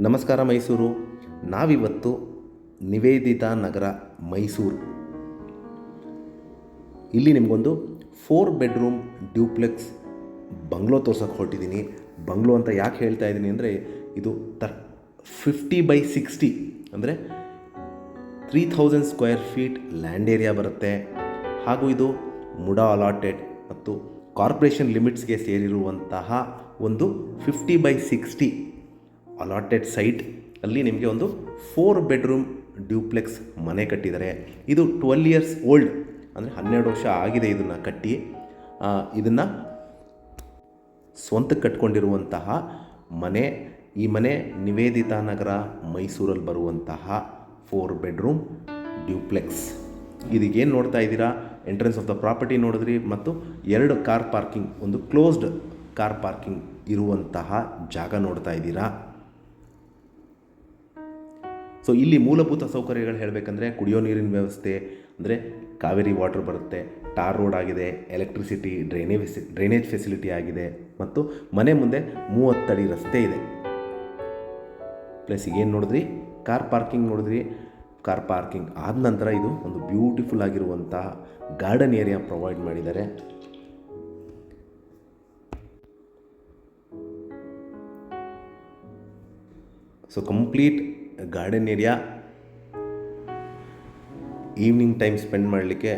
ನಮಸ್ಕಾರ ಮೈಸೂರು. ನಾವಿವತ್ತು ನಿವೇದಿತಾ ನಗರ ಮೈಸೂರು ಇಲ್ಲಿ ನಿಮಗೊಂದು 4 ಬೆಡ್ರೂಮ್ ಡ್ಯೂಪ್ಲೆಕ್ಸ್ ಬಂಗ್ಲೋ ತೋರ್ಸೋಕ್ಕೆ ಹೊರಟಿದ್ದೀನಿ. ಬಂಗ್ಲೋ ಅಂತ ಯಾಕೆ ಹೇಳ್ತಾ ಇದ್ದೀನಿ ಅಂದರೆ ಇದು 50/60 ಅಂದರೆ 3000 ಸ್ಕ್ವೇರ್ ಫೀಟ್ ಲ್ಯಾಂಡ್ ಏರಿಯಾ ಬರುತ್ತೆ. ಹಾಗೂ ಇದು ಮುಡಾ ಅಲಾಟೆಡ್ ಮತ್ತು ಕಾರ್ಪೊರೇಷನ್ ಲಿಮಿಟ್ಸ್ಗೆ ಸೇರಿರುವಂತಹ ಒಂದು 50/60 ಅಲಾಟೆಡ್ ಸೈಟ್ ಅಲ್ಲಿ ನಿಮಗೆ ಒಂದು 4 ಬೆಡ್ರೂಮ್ ಡ್ಯೂಪ್ಲೆಕ್ಸ್ ಮನೆ ಕಟ್ಟಿದ್ದಾರೆ. ಇದು 12 ಇಯರ್ಸ್ ಓಲ್ಡ್ ಅಂದರೆ 12 ವರ್ಷ ಆಗಿದೆ ಇದನ್ನು ಕಟ್ಟಿ. ಇದನ್ನು ಸ್ವಂತಕ್ಕೆ ಕಟ್ಕೊಂಡಿರುವಂತಹ ಮನೆ. ಈ ಮನೆ ನಿವೇದಿತಾ ನಗರ ಮೈಸೂರಲ್ಲಿ ಬರುವಂತಹ 4 ಬೆಡ್ರೂಮ್ ಡ್ಯೂಪ್ಲೆಕ್ಸ್. ಇದಕ್ಕೇನು ನೋಡ್ತಾ ಇದ್ದೀರಾ, ಎಂಟ್ರೆನ್ಸ್ ಆಫ್ ದ ಪ್ರಾಪರ್ಟಿ ನೋಡಿದ್ರಿ ಮತ್ತು 2 ಕಾರ್ ಪಾರ್ಕಿಂಗ್, ಒಂದು ಕ್ಲೋಸ್ಡ್ ಕಾರ್ ಪಾರ್ಕಿಂಗ್ ಇರುವಂತಹ ಜಾಗ ನೋಡ್ತಾ ಇದ್ದೀರಾ. ಸೊ ಇಲ್ಲಿ ಮೂಲಭೂತ ಸೌಕರ್ಯಗಳು ಹೇಳಬೇಕಂದ್ರೆ ಕುಡಿಯೋ ನೀರಿನ ವ್ಯವಸ್ಥೆ ಅಂದರೆ ಕಾವೇರಿ ವಾಟರ್ ಬರುತ್ತೆ, ಟಾರ್ ರೋಡ್ ಆಗಿದೆ, ಎಲೆಕ್ಟ್ರಿಸಿಟಿ, ಡ್ರೈನೇಜ್ ಫೆಸಿಲಿಟಿ ಆಗಿದೆ ಮತ್ತು ಮನೆ ಮುಂದೆ 30 ಅಡಿ ರಸ್ತೆ ಇದೆ. ಪ್ಲಸ್ ಏನು ನೋಡಿದ್ರಿ, ಕಾರ್ ಪಾರ್ಕಿಂಗ್ ನೋಡಿದ್ರಿ. ಕಾರ್ ಪಾರ್ಕಿಂಗ್ ಆದ ನಂತರ ಇದು ಒಂದು ಬ್ಯೂಟಿಫುಲ್ ಆಗಿರುವಂತಹ ಗಾರ್ಡನ್ ಏರಿಯಾ ಪ್ರೊವೈಡ್ ಮಾಡಿದ್ದಾರೆ. So complete garden area, evening time spend ಮಾಡಲಿಕ್ಕೆ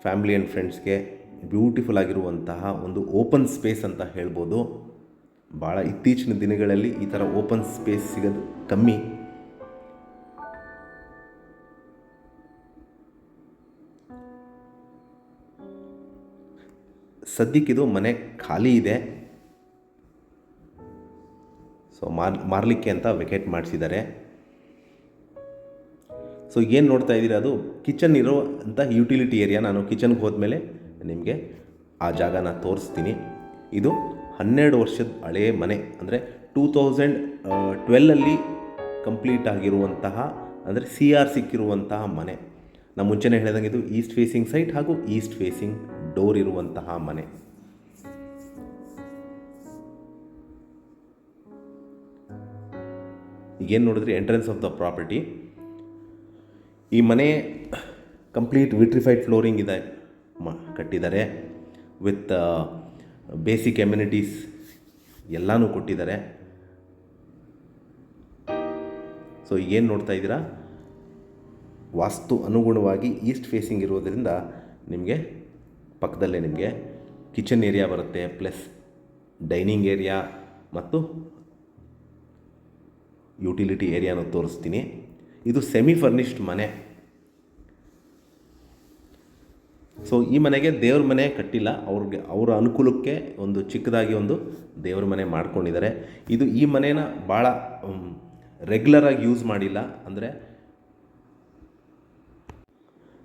ಫ್ಯಾಮಿಲಿ ಆ್ಯಂಡ್ ಫ್ರೆಂಡ್ಸ್ಗೆ ಬ್ಯೂಟಿಫುಲ್ ಆಗಿರುವಂತಹ ಒಂದು ಓಪನ್ ಸ್ಪೇಸ್ ಅಂತ ಹೇಳ್ಬೋದು. ಭಾಳ ಇತ್ತೀಚಿನ ದಿನಗಳಲ್ಲಿ ಈ ಥರ ಓಪನ್ ಸ್ಪೇಸ್ ಸಿಗೋದು ಕಮ್ಮಿ. ಸದ್ಯಕ್ಕಿದು ಮನೆ ಖಾಲಿ ಇದೆ. ಸೊ ಮಾರಲಿಕ್ಕೆ ಅಂತ ವೆಕೇಟ್ ಮಾಡಿಸಿದ್ದಾರೆ. ಸೊ ಏನು ನೋಡ್ತಾ ಇದ್ದೀರಿ ಅದು ಕಿಚನ್ ಇರೋ ಅಂಥ ಯುಟಿಲಿಟಿ ಏರಿಯಾ. ನಾನು ಕಿಚನ್ಗೆ ಹೋದ್ಮೇಲೆ ನಿಮಗೆ ಆ ಜಾಗನ ತೋರಿಸ್ತೀನಿ. ಇದು 12 ವರ್ಷದ ಹಳೆಯ ಮನೆ ಅಂದರೆ 2012 ಕಂಪ್ಲೀಟ್ ಆಗಿರುವಂತಹ ಅಂದರೆ CR ಸಿಕ್ಕಿರುವಂತಹ ಮನೆ. ನಾನು ಮುಂಚೆನೇ ಹೇಳಿದಂಗೆ ಇದು ಈಸ್ಟ್ ಫೇಸಿಂಗ್ ಸೈಟ್ ಹಾಗೂ ಈಸ್ಟ್ ಫೇಸಿಂಗ್ ಡೋರ್ ಇರುವಂತಹ ಮನೆ. ಈಗೇನು ನೋಡಿದ್ರಿ, ಎಂಟ್ರೆನ್ಸ್ ಆಫ್ ದ ಪ್ರಾಪರ್ಟಿ. ಈ ಮನೆ ಕಂಪ್ಲೀಟ್ ವಿಟ್ರಿಫೈಡ್ ಫ್ಲೋರಿಂಗ್ ಇದೆ ಕಟ್ಟಿದ್ದಾರೆ. ವಿತ್ ಬೇಸಿಕ್ ಎಮ್ಯುನಿಟೀಸ್ ಎಲ್ಲನೂ ಕೊಟ್ಟಿದ್ದಾರೆ. ಸೊ ಈಗೇನು ನೋಡ್ತಾ ಇದ್ದೀರಾ, ವಾಸ್ತು ಅನುಗುಣವಾಗಿ ಈಸ್ಟ್ ಫೇಸಿಂಗ್ ಇರೋದರಿಂದ ನಿಮಗೆ ಪಕ್ಕದಲ್ಲೇ ನಿಮಗೆ ಕಿಚನ್ ಏರಿಯಾ ಬರುತ್ತೆ, ಪ್ಲಸ್ ಡೈನಿಂಗ್ ಏರಿಯಾ ಮತ್ತು ಯುಟಿಲಿಟಿ ಏರಿಯಾನ ತೋರಿಸ್ತೀನಿ. ಇದು ಸೆಮಿ ಫರ್ನಿಶ್ಡ್ ಮನೆ. ಸೊ ಈ ಮನೆಗೆ ದೇವ್ರ ಮನೆ ಕಟ್ಟಿಲ್ಲ, ಅವರ ಅನುಕೂಲಕ್ಕೆ ಒಂದು ಚಿಕ್ಕದಾಗಿ ಒಂದು ದೇವ್ರ ಮನೆ ಮಾಡ್ಕೊಂಡಿದ್ದಾರೆ. ಈ ಮನೇನ ಭಾಳ ರೆಗ್ಯುಲರಾಗಿ ಯೂಸ್ ಮಾಡಿಲ್ಲ, ಅಂದರೆ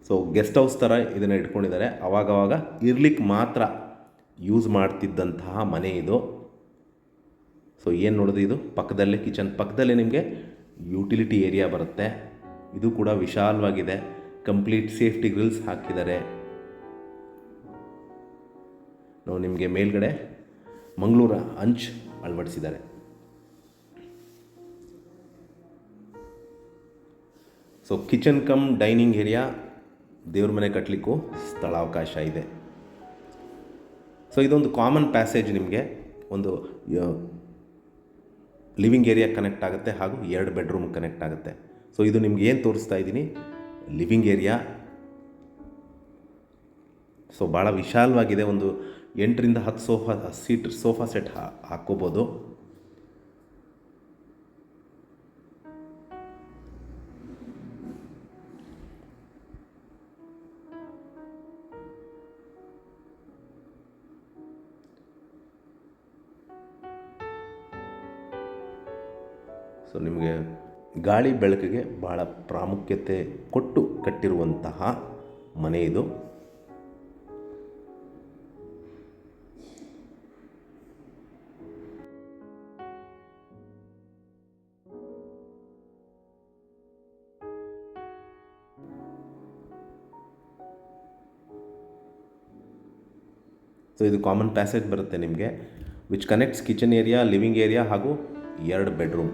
ಸೊ ಗೆಸ್ಟ್ ಹೌಸ್ ಥರ ಇದನ್ನು ಇಟ್ಕೊಂಡಿದ್ದಾರೆ. ಆವಾಗವಾಗ ಇರ್ಲಿಕ್ಕೆ ಮಾತ್ರ ಯೂಸ್ ಮಾಡ್ತಿದ್ದಂತಹ ಮನೆ ಇದು. ಸೊ ಏನು ನೋಡಿದ್ರಿ, ಇದು ಪಕ್ಕದಲ್ಲೇ ಕಿಚನ್ ಪಕ್ಕದಲ್ಲೇ ನಿಮಗೆ ಯುಟಿಲಿಟಿ ಏರಿಯಾ ಬರುತ್ತೆ. ಇದು ಕೂಡ ವಿಶಾಲವಾಗಿದೆ. ಕಂಪ್ಲೀಟ್ ಸೇಫ್ಟಿ ಗ್ರಿಲ್ಸ್ ಹಾಕಿದ್ದಾರೆ. ನಾವು ನಿಮಗೆ ಮೇಲ್ಗಡೆ ಮಂಗಳೂರು ಹಂಚ್ ಅಳವಡಿಸಿದ್ದಾರೆ. So kitchen come dining area, ದೇವ್ರ ಮನೆ ಕಟ್ಟಲಿಕ್ಕೂ ಸ್ಥಳಾವಕಾಶ ಇದೆ. ಸೊ ಇದೊಂದು ಕಾಮನ್ ಪ್ಯಾಸೇಜ್, ನಿಮಗೆ ಒಂದು ಲಿವಿಂಗ್ ಏರಿಯಾ ಕನೆಕ್ಟ್ ಆಗುತ್ತೆ ಹಾಗೂ 2 ಬೆಡ್ರೂಮ್ ಕನೆಕ್ಟ್ ಆಗುತ್ತೆ. ಸೊ ಇದು ನಿಮ್ಗೆ ಏನು ತೋರಿಸ್ತಾ ಇದ್ದೀನಿ, ಲಿವಿಂಗ್ ಏರಿಯಾ. ಸೊ ಭಾಳ ವಿಶಾಲವಾಗಿದೆ. ಒಂದು 8ರಿಂದ 10 ಸೋಫಾ ಸೆಟ್ ಹಾಕ್ಕೋಬೋದು. ಸೊ ನಿಮಗೆ ಗಾಳಿ ಬೆಳಕಿಗೆ ಭಾಳ ಪ್ರಾಮುಖ್ಯತೆ ಕೊಟ್ಟು ಕಟ್ಟಿರುವಂತಹ ಮನೆ ಇದು. ಸೊ ಇದು ಕಾಮನ್ ಪ್ಯಾಸೇಜ್ ಬರುತ್ತೆ ನಿಮಗೆ, which connects kitchen area, living area ಹಾಗೂ 2 ಬೆಡ್ರೂಮ್.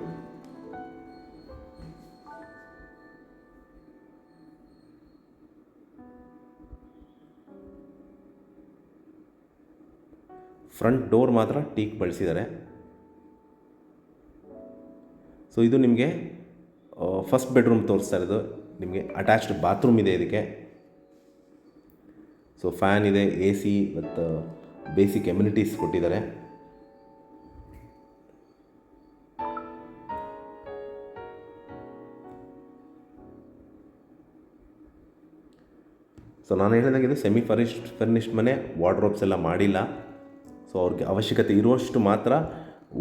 ಫ್ರಂಟ್ ಡೋರ್ ಮಾತ್ರ ಟೀಕ್ ಬಳಸಿದ್ದಾರೆ. ಸೊ ಇದು ನಿಮಗೆ ಫಸ್ಟ್ ಬೆಡ್ರೂಮ್ ತೋರಿಸ್ತಾ ಇರೋದು. ನಿಮಗೆ ಅಟ್ಯಾಚ್ಡ್ ಬಾತ್ರೂಮ್ ಇದೆ ಇದಕ್ಕೆ. ಸೊ ಫ್ಯಾನ್ ಇದೆ, ಎ ಸಿ ಮತ್ತು ಬೇಸಿಕ್ ಎಮ್ಯುನಿಟೀಸ್ ಕೊಟ್ಟಿದ್ದಾರೆ. ಸೊ ನಾನು ಹೇಳಿದಂಗೆ ಇದು ಸೆಮಿ ಫರ್ನಿಶ್ಡ್ ಮನೆ. ವಾರ್ಡ್ರೋಬ್ಸ್ ಎಲ್ಲ ಮಾಡಿಲ್ಲ. ಸೊ ಅವ್ರಿಗೆ ಅವಶ್ಯಕತೆ ಇರುವಷ್ಟು ಮಾತ್ರ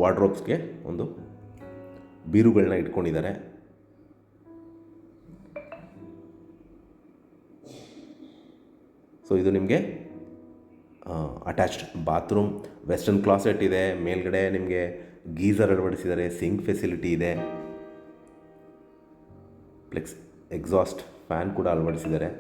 ವಾರ್ಡ್ರೋಬ್ಸ್ಗೆ ಒಂದು ಬೀರುಗಳನ್ನ ಇಟ್ಕೊಂಡಿದ್ದಾರೆ. ಸೊ ಇದು ನಿಮಗೆ ಅಟ್ಯಾಚ್ಡ್ ಬಾತ್ರೂಮ್, ವೆಸ್ಟರ್ನ್ ಕ್ಲಾಸೆಟ್ ಇದೆ. ಮೇಲ್ಗಡೆ ನಿಮಗೆ ಗೀಸರ್ ಅಳವಡಿಸಿದ್ದಾರೆ, ಸಿಂಕ್ ಫೆಸಿಲಿಟಿ ಇದೆ, ಪ್ಲಸ್ ಎಕ್ಸಾಸ್ಟ್ ಫ್ಯಾನ್ ಕೂಡ ಅಳವಡಿಸಿದ್ದಾರೆ.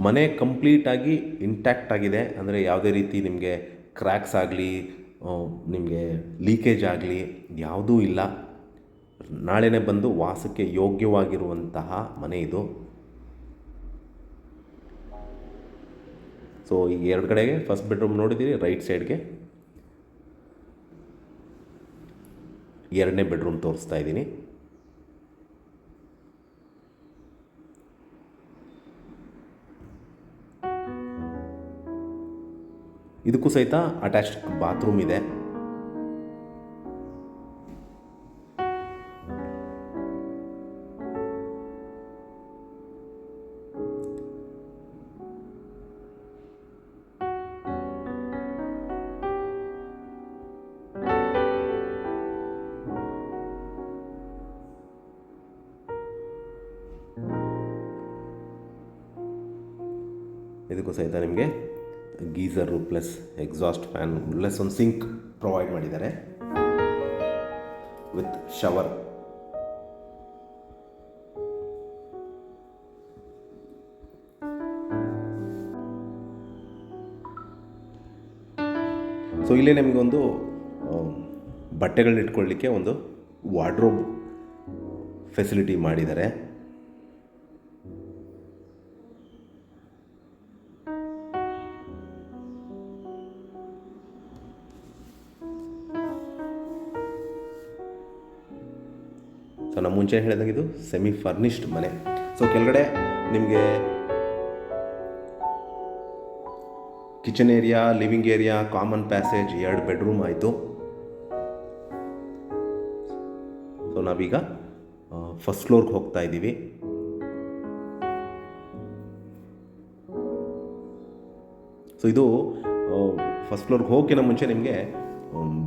ಮನೆ ಕಂಪ್ಲೀಟಾಗಿ ಇಂಟ್ಯಾಕ್ಟ್ ಆಗಿದೆ. ಅಂದರೆ ಯಾವುದೇ ರೀತಿ ನಿಮಗೆ ಕ್ರ್ಯಾಕ್ಸ್ ಆಗಲಿ, ನಿಮಗೆ ಲೀಕೇಜ್ ಆಗಲಿ ಯಾವುದೂ ಇಲ್ಲ. ನಾಳೆನೇ ಬಂದು ವಾಸಕ್ಕೆ ಯೋಗ್ಯವಾಗಿರುವಂತಹ ಮನೆ ಇದು. ಸೊ ಈ ಎರಡು ಕಡೆಗೆ ಫಸ್ಟ್ ಬೆಡ್ರೂಮ್ ನೋಡಿದ್ದೀರಿ, ರೈಟ್ ಸೈಡ್ಗೆ ಎರಡನೇ ಬೆಡ್ರೂಮ್ ತೋರಿಸ್ತಾ ಇದ್ದೀನಿ. ಇದಕ್ಕೂ ಸಹಿತ ಅಟ್ಯಾಚ್ಡ್ ಬಾತ್ರೂಮ್ ಇದೆ. ಇದಕ್ಕೂ ಸಹಿತ ನಿಮಗೆ geyser plus exhaust fan plus ಒಂದು ಸಿಂಕ್ ಪ್ರೊವೈಡ್ ಮಾಡಿದ್ದಾರೆ ವಿತ್ ಶವರ್. ಸೊ ಇಲ್ಲೇ ನಿಮಗೊಂದು ಬಟ್ಟೆಗಳನ್ನ ಇಟ್ಕೊಳ್ಳಿಕ್ಕೆ ಒಂದು ವಾರ್ಡ್ರೋಬ್ ಫೆಸಿಲಿಟಿ ಮಾಡಿದ್ದಾರೆ. ಸೊ ನಾನು ಮುಂಚೆ ಹೇಳಿದಂಗೆ ಇದು ಸೆಮಿ ಫರ್ನಿಶ್ಡ್ ಮನೆ. ಸೊ ಕೆಳಗಡೆ ನಿಮಗೆ kitchen area, living area, common passage, 2 bedroom ಆಯಿತು. ಸೊ ನಾವೀಗ ಫಸ್ಟ್ ಫ್ಲೋರ್ಗೆ ಹೋಗ್ತಾ ಇದ್ದೀವಿ. ಸೊ ಇದು ಫಸ್ಟ್ ಫ್ಲೋರ್ಗೆ ಹೋಗೋಕ್ಕಿಂತ ಮುಂಚೆ ನಿಮಗೆ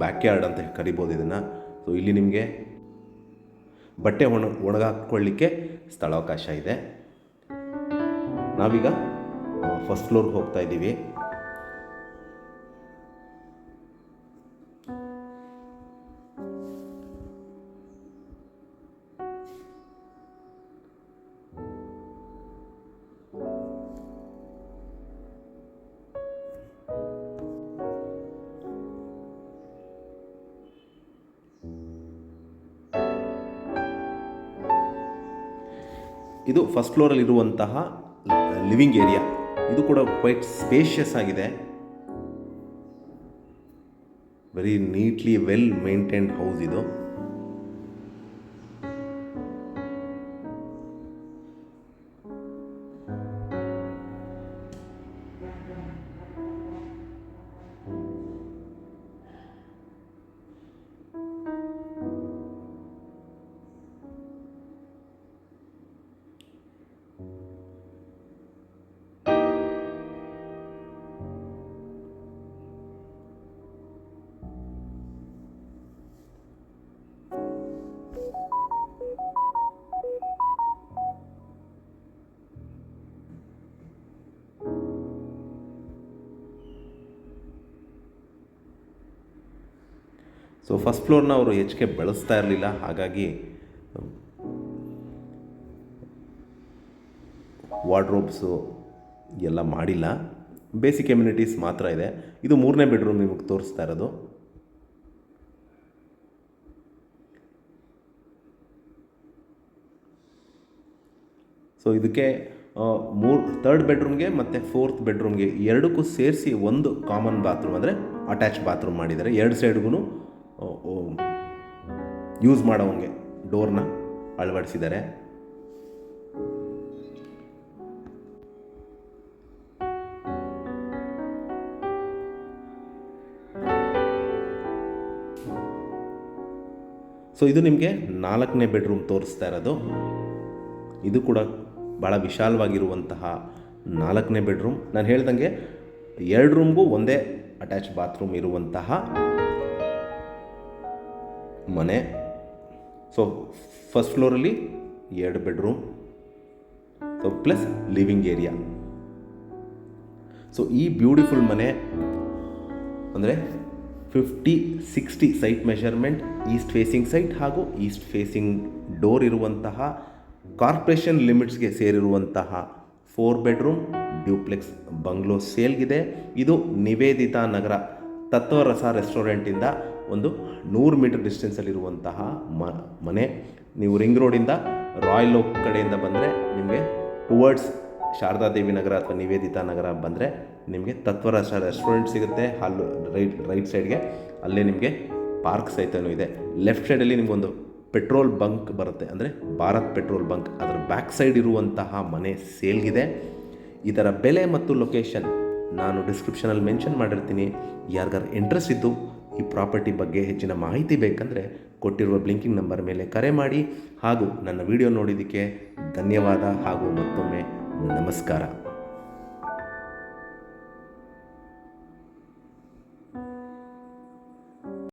ಬ್ಯಾಕ್ ಯಾರ್ಡ್ ಅಂತ ಕರಿಬೋದು ಇದನ್ನು. ಸೊ ಇಲ್ಲಿ ನಿಮಗೆ ಬಟ್ಟೆ ಒಣಗಾಕೊಳ್ಳಿಕ್ಕೆ ಸ್ಥಳಾವಕಾಶ ಇದೆ. ನಾವೀಗ ಫಸ್ಟ್ ಫ್ಲೋರ್ಗೆ ಹೋಗ್ತಾ ಇದ್ದೀವಿ. ಇದು ಫಸ್ಟ್ ಫ್ಲೋರಲ್ಲಿರುವಂತಹ ಲಿವಿಂಗ್ ಏರಿಯಾ. ಇದು ಕೂಡ ಕ್ವೈಟ್ ಸ್ಪೇಷಿಯಸ್ ಆಗಿದೆ. Very neatly well maintained house ಇದು. ಸೊ ಫಸ್ಟ್ ಫ್ಲೋರ್ನ ಅವರು ಹೆಚ್ಚಿಗೆ ಬಳಸ್ತಾ ಇರಲಿಲ್ಲ, ಹಾಗಾಗಿ ವಾರ್ಡ್ರೋಬ್ಸು ಎಲ್ಲ ಮಾಡಿಲ್ಲ. ಬೇಸಿಕ್ ಎಮ್ಯುನಿಟೀಸ್ ಮಾತ್ರ ಇದೆ. ಇದು 3ನೇ ಬೆಡ್ರೂಮ್ ನಿಮಗೆ ತೋರಿಸ್ತಾ ಇರೋದು. ಸೊ ಇದಕ್ಕೆ ಥರ್ಡ್ ಬೆಡ್ರೂಮ್ಗೆ ಮತ್ತು ಫೋರ್ತ್ ಬೆಡ್ರೂಮ್ಗೆ ಎರಡಕ್ಕೂ ಸೇರಿಸಿ ಒಂದು ಕಾಮನ್ ಬಾತ್ರೂಮ್ ಅಂದರೆ ಅಟ್ಯಾಚ್ ಬಾತ್ರೂಮ್ ಮಾಡಿದ್ದಾರೆ. ಎರಡು ಸೈಡ್ಗೂ ಯೂಸ್ ಮಾಡೋವಂಗೆ ಡೋರ್ನ ಅಳವಡಿಸಿದ್ದಾರೆ. ಸೊ ಇದು ನಿಮಗೆ 4ನೇ ಬೆಡ್ರೂಮ್ ತೋರಿಸ್ತಾ ಇರೋದು. ಇದು ಕೂಡ ಭಾಳ ವಿಶಾಲವಾಗಿರುವಂತಹ 4ನೇ ಬೆಡ್ರೂಮ್. ನಾನು ಹೇಳ್ದಂಗೆ 2 ರೂಮ್ಗೂ ಒಂದೇ ಅಟ್ಯಾಚ್ ಬಾತ್ರೂಮ್ ಇರುವಂತಹ ಮನೆ. ಸೊ ಫಸ್ಟ್ ಫ್ಲೋರಲ್ಲಿ 2 bedroom, so plus living area. So ಈ ಬ್ಯೂಟಿಫುಲ್ ಮನೆ ಅಂದರೆ 50-60 site measurement, east facing site ಹಾಗೂ ಈಸ್ಟ್ ಫೇಸಿಂಗ್ ಡೋರ್ ಇರುವಂತಹ ಕಾರ್ಪೊರೇಷನ್ ಲಿಮಿಟ್ಸ್ಗೆ ಸೇರಿರುವಂತಹ 4 ಬೆಡ್ರೂಮ್ ಡ್ಯೂಪ್ಲೆಕ್ಸ್ ಬಂಗ್ಲೋ ಸೇಲ್ಗಿದೆ. ಇದು ನಿವೇದಿತಾ ನಗರ ತತ್ವರಸ ರೆಸ್ಟೋರೆಂಟಿಂದ ಒಂದು 100 ಮೀಟರ್ ಡಿಸ್ಟೆನ್ಸಲ್ಲಿರುವಂತಹ ಮನೆ. ನೀವು ರಿಂಗ್ ರೋಡಿಂದ ರಾಯಲ್ ಓಕ್ ಕಡೆಯಿಂದ ಬಂದರೆ ನಿಮಗೆ ಟುವರ್ಡ್ಸ್ ಶಾರದಾದೇವಿ ನಗರ ಅಥವಾ ನಿವೇದಿತಾ ನಗರ ಬಂದರೆ ನಿಮಗೆ ತತ್ವರಸ ರೆಸ್ಟೋರೆಂಟ್ ಸಿಗುತ್ತೆ. ಅಲ್ಲೂ ರೈಟ್ ಸೈಡ್ಗೆ ಅಲ್ಲೇ ನಿಮಗೆ ಪಾರ್ಕ್ ಸಹಿತನೂ ಇದೆ. ಲೆಫ್ಟ್ ಸೈಡಲ್ಲಿ ನಿಮಗೊಂದು ಪೆಟ್ರೋಲ್ ಬಂಕ್ ಬರುತ್ತೆ, ಅಂದರೆ ಭಾರತ್ ಪೆಟ್ರೋಲ್ ಬಂಕ್. ಅದರ ಬ್ಯಾಕ್ ಸೈಡ್ ಇರುವಂತಹ ಮನೆ ಸೇಲ್ಗಿದೆ. ಇದರ ಬೆಲೆ ಮತ್ತು ಲೊಕೇಶನ್ ನಾನು ಡಿಸ್ಕ್ರಿಪ್ಷನಲ್ಲಿ ಮೆನ್ಷನ್ ಮಾಡಿರ್ತೀನಿ. ಯಾರಿಗಾರು ಇಂಟ್ರೆಸ್ಟ್ ಇದ್ದು ಈ ಪ್ರಾಪರ್ಟಿ ಬಗ್ಗೆ ಹೆಚ್ಚಿನ ಮಾಹಿತಿ ಬೇಕಂದರೆ ಕೊಟ್ಟಿರುವ ಬ್ಲಿಂಕಿಂಗ್ ನಂಬರ್ ಮೇಲೆ ಕರೆ ಮಾಡಿ. ಹಾಗೂ ನನ್ನ ವಿಡಿಯೋ ನೋಡಿದ್ದಕ್ಕೆ ಧನ್ಯವಾದ ಹಾಗೂ ಮತ್ತೊಮ್ಮೆ ನಮಸ್ಕಾರ.